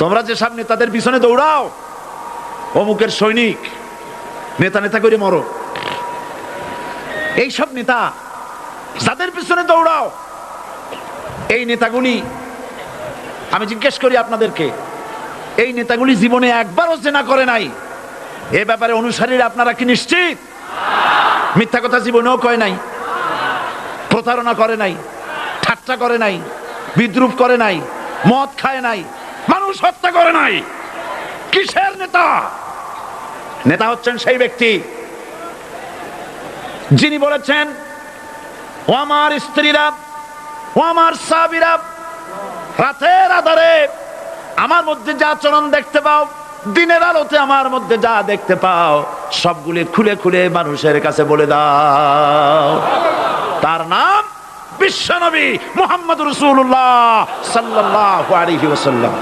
তোমরা যে সব নেতাদের পিছনে দৌড়াও, অমুকের সৈনিক, নেতা নেতা করে মরো, এই সব নেতা যাদের পিছনে দৌড়াও, এই নেতাগুলি, আমি জিজ্ঞেস করি আপনাদেরকে, এই নেতাগুলি জীবনে একবারও জেনা করে নাই? এ ব্যাপারে অনুসারীরা আপনারা কি নিশ্চিত? মিথ্যা কথা জীবনেও কয় নাই, প্রতারণা করে নাই, ঠাট্টা করে নাই, বিদ্রুপ করে নাই, মদ খায় নাই, মানুষ হত্যা করে নাই। কিসের নেতা? নেতা হচ্ছেন সেই ব্যক্তি যিনি বলেছেন, ও আমার স্ত্রীরা, ও আমার সাহাবীরা, রাতের আধারে আমার মধ্যে যা আচরণ দেখতে পাও, দিনের আলোতে আমার মধ্যে যা দেখতে পাও, সবগুলি খুলে খুলে মানুষের কাছে বলে দাও। তার নাম বিশ্বনবী মুহাম্মদ রাসূলুল্লাহ সাল্লাল্লাহু আলাইহি ওয়াসাল্লাম।